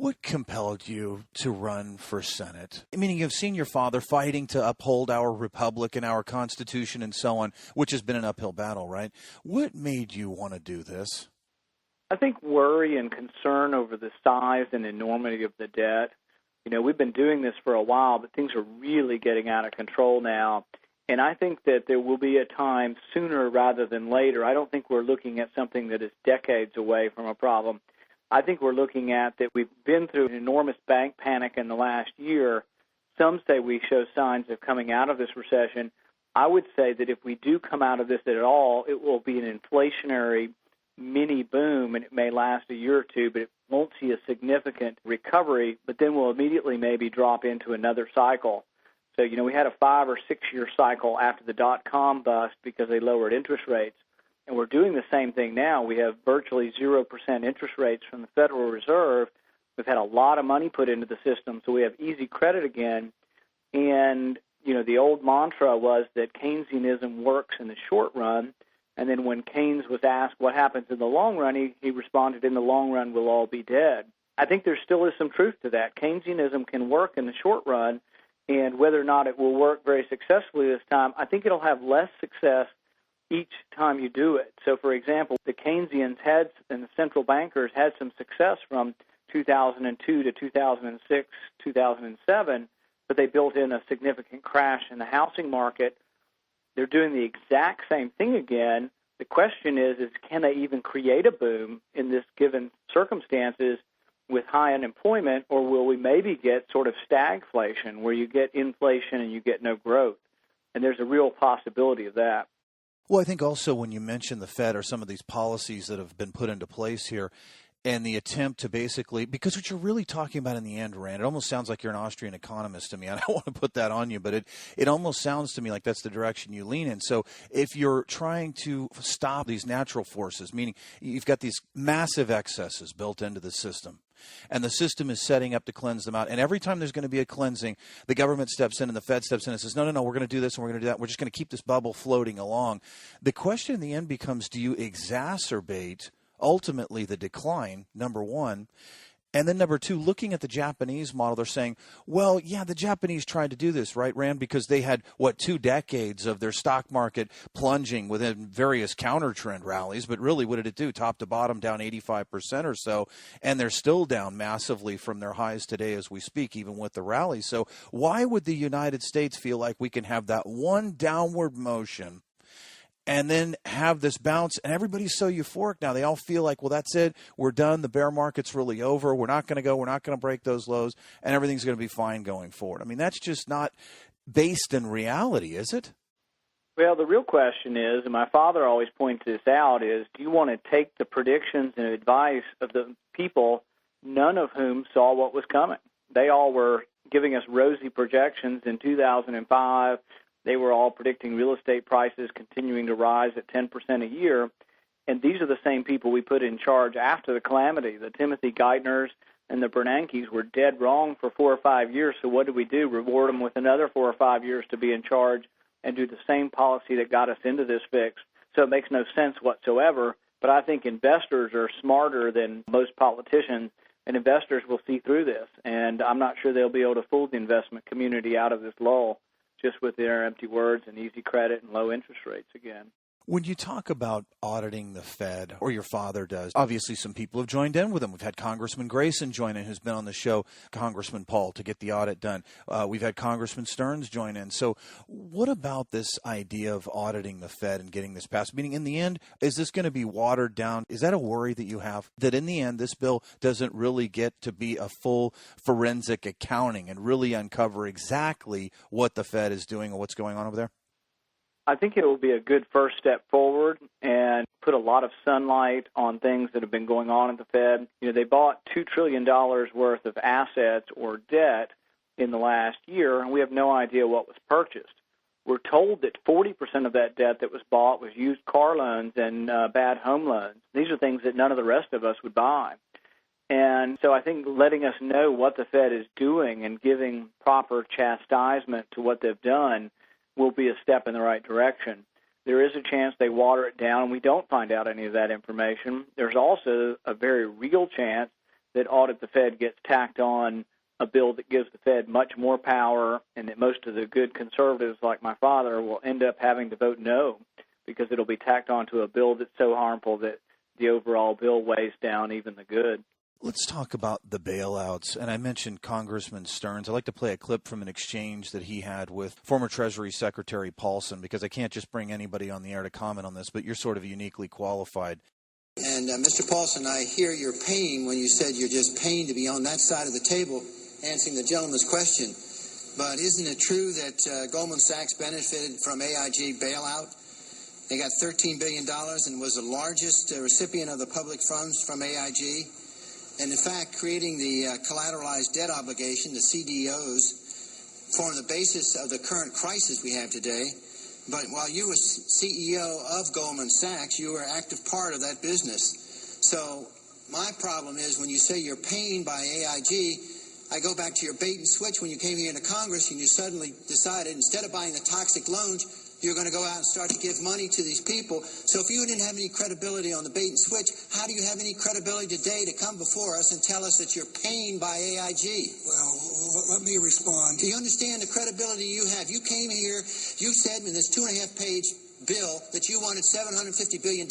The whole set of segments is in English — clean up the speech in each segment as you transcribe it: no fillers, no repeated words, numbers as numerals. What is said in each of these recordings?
What compelled you to run for Senate? Meaning you've seen your father fighting to uphold our republic and our Constitution and so on, which has been an uphill battle, right? What made you want to do this? I think worry and concern over the size and enormity of the debt. We've been doing this for a while, but things are really getting out of control now. And I think that there will be a time sooner rather than later. I don't think we're looking at something that is decades away from a problem. I think we're looking at that we've been through an enormous bank panic in the last year. Some say we show signs of coming out of this recession. I would say that if we do come out of this at all, it will be an inflationary mini boom, and it may last a year or two, but it won't see a significant recovery, but then we'll immediately maybe drop into another cycle. So, we had a 5 or 6 year cycle after the dot-com bust because they lowered interest rates. And we're doing the same thing now. We have virtually 0% interest rates from the Federal Reserve. We've had a lot of money put into the system, so we have easy credit again. And, the old mantra was that Keynesianism works in the short run. And then when Keynes was asked what happens in the long run, he responded, in the long run, we'll all be dead. I think there still is some truth to that. Keynesianism can work in the short run, and whether or not it will work very successfully this time, I think it'll have less success each time you do it. So, for example, the Keynesians had, and the central bankers had some success from 2002 to 2006, 2007, but they built in a significant crash in the housing market. They're doing the exact same thing again. The question is can they even create a boom in this given circumstances with high unemployment, or will we maybe get sort of stagflation where you get inflation and you get no growth? And there's a real possibility of that. Well, I think also when you mention the Fed or some of these policies that have been put into place here, and the attempt to basically, because what you're really talking about in the end, Rand, it almost sounds like you're an Austrian economist to me. I don't want to put that on you, but it almost sounds to me like that's the direction you lean in. So if you're trying to stop these natural forces, meaning you've got these massive excesses built into the system, and the system is setting up to cleanse them out, and every time there's going to be a cleansing, the government steps in and the Fed steps in and says, no, we're going to do this and we're going to do that. We're just going to keep this bubble floating along. The question in the end becomes, do you exacerbate ultimately the decline, number one? And then number two, looking at the Japanese model, they're saying, well, yeah, the Japanese tried to do this, right, Rand, because they had, 2 decades of their stock market plunging within various counter-trend rallies. But really, what did it do? Top to bottom, down 85% or so. And they're still down massively from their highs today as we speak, even with the rally. So why would the United States feel like we can have that one downward motion and then have this bounce, and everybody's so euphoric now. They all feel like, well, that's it. We're done. The bear market's really over. We're not going to go. We're not going to break those lows, and everything's going to be fine going forward. I mean, that's just not based in reality, is it? Well, the real question is, and my father always points this out, is do you want to take the predictions and advice of the people, none of whom saw what was coming? They all were giving us rosy projections in 2005. They were all predicting real estate prices continuing to rise at 10% a year. And these are the same people we put in charge after the calamity. The Timothy Geithners and the Bernankes were dead wrong for 4 or 5 years. So what did we do? Reward them with another 4 or 5 years to be in charge and do the same policy that got us into this fix. So it makes no sense whatsoever. But I think investors are smarter than most politicians, and investors will see through this. And I'm not sure they'll be able to fool the investment community out of this lull, just with their empty words and easy credit and low interest rates again. When you talk about auditing the Fed, or your father does, obviously some people have joined in with him. We've had Congressman Grayson join in, who's been on the show, Congressman Paul, to get the audit done. We've had Congressman Stearns join in. So what about this idea of auditing the Fed and getting this passed? Meaning, in the end, is this going to be watered down? Is that a worry that you have, that in the end this bill doesn't really get to be a full forensic accounting and really uncover exactly what the Fed is doing and what's going on over there? I think it will be a good first step forward and put a lot of sunlight on things that have been going on at the Fed. They bought $2 trillion worth of assets or debt in the last year, and we have no idea what was purchased. We're told that 40% of that debt that was bought was used car loans and bad home loans. These are things that none of the rest of us would buy. And so I think letting us know what the Fed is doing and giving proper chastisement to what they've done will be a step in the right direction. There is a chance they water it down and we don't find out any of that information. There's also a very real chance that Audit the Fed gets tacked on a bill that gives the Fed much more power, and that most of the good conservatives like my father will end up having to vote no because it'll be tacked onto a bill that's so harmful that the overall bill weighs down even the good. Let's talk about the bailouts. And I mentioned Congressman Stearns. I'd like to play a clip from an exchange that he had with former Treasury Secretary Paulson, because I can't just bring anybody on the air to comment on this, but you're sort of uniquely qualified. And Mr. Paulson, I hear your pain when you said you're just pained to be on that side of the table answering the gentleman's question. But isn't it true that Goldman Sachs benefited from AIG bailout? They got $13 billion and was the largest recipient of the public funds from AIG. And in fact, creating the collateralized debt obligation, the CDOs, form the basis of the current crisis we have today. But while you were CEO of Goldman Sachs, you were an active part of that business. So my problem is when you say you're pained by AIG, I go back to your bait and switch when you came here into Congress and you suddenly decided instead of buying the toxic loans, you're going to go out and start to give money to these people. So if you didn't have any credibility on the bait and switch, how do you have any credibility today to come before us and tell us that you're pained by AIG? Well, let me respond. Do you understand the credibility you have? You came here, you said in this 2.5-page bill that you wanted $750 billion.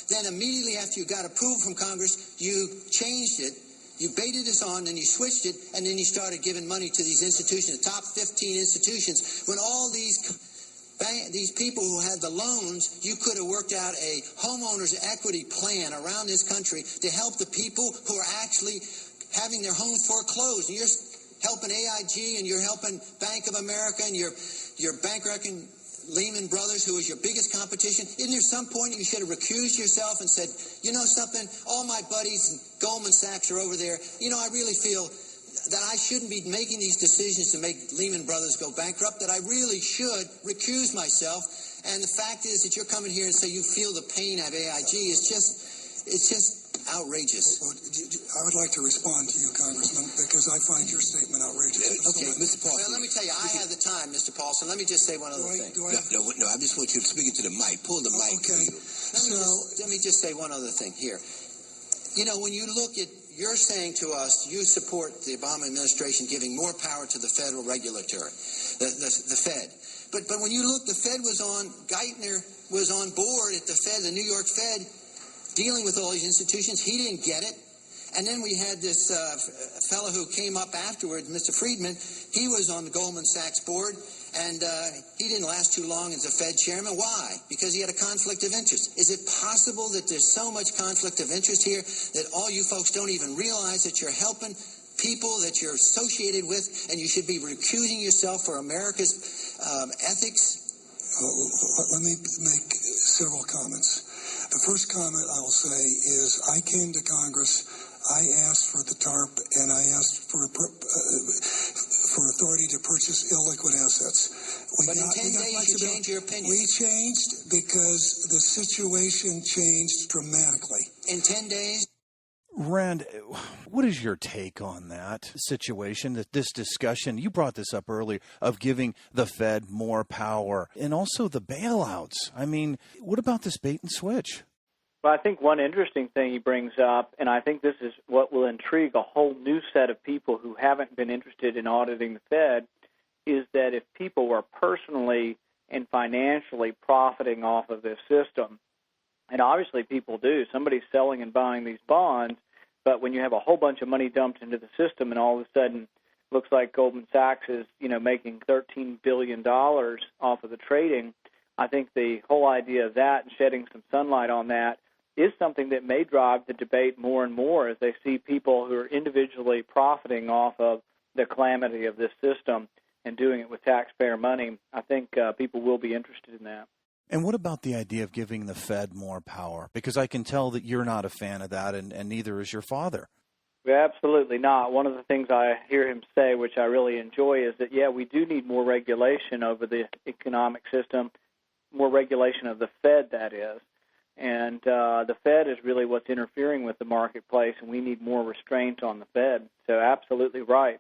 Then immediately after you got approval from Congress, you changed it. You baited us on, then you switched it, and then you started giving money to these institutions, the top 15 institutions, when all these people who had the loans, you could have worked out a homeowners equity plan around this country to help the people who are actually having their homes foreclosed. And you're helping AIG and you're helping Bank of America and you're bankrupting Lehman Brothers, who was your biggest competition. Isn't there some point you should have recused yourself and said, you know something, all my buddies in Goldman Sachs are over there. You know, I really feel that I shouldn't be making these decisions to make Lehman Brothers go bankrupt, that I really should recuse myself. And the fact is that you're coming here and say you feel the pain of AIG. It's just outrageous. Well, I would like to respond to you, Congressman, because I find your statement outrageous. Okay, Mr. Paulson. Well, let me tell you, I have the time, Mr. Paulson. Let me just say one other thing. No, I just want you to speak into the mic. Pull the mic. Okay. Let me just say one other thing here. You know, when you look at, you're saying to us, you support the Obama administration giving more power to the federal regulatory, the Fed. But when you look, the Fed was on, Geithner was on board at the Fed, the New York Fed, dealing with all these institutions. He didn't get it. And then we had this fellow who came up afterwards, Mr. Friedman. He was on the Goldman Sachs board, and he didn't last too long as a Fed chairman. Why? Because he had a conflict of interest. Is it possible that there's so much conflict of interest here that all you folks don't even realize that you're helping people that you're associated with, and you should be recusing yourself for America's ethics? Let me make several comments. The first comment I will say is I came to Congress, I asked for the TARP, and I asked for authority to purchase illiquid assets. But in 10 days you changed your opinion. We changed because the situation changed dramatically. In 10 days? Rand, what is your take on that situation, that this discussion, you brought this up earlier, of giving the Fed more power and also the bailouts? I mean, what about this bait and switch? Well, I think one interesting thing he brings up, and I think this is what will intrigue a whole new set of people who haven't been interested in auditing the Fed, is that if people were personally and financially profiting off of this system, and obviously people do, somebody's selling and buying these bonds, but when you have a whole bunch of money dumped into the system and all of a sudden looks like Goldman Sachs is, making $13 billion off of the trading, I think the whole idea of that and shedding some sunlight on that is something that may drive the debate more and more as they see people who are individually profiting off of the calamity of this system and doing it with taxpayer money. I think people will be interested in that. And what about the idea of giving the Fed more power? Because I can tell that you're not a fan of that, and neither is your father. Absolutely not. One of the things I hear him say, which I really enjoy, is that, we do need more regulation over the economic system, more regulation of the Fed, that is. And the Fed is really what's interfering with the marketplace, and we need more restraint on the Fed. So absolutely right.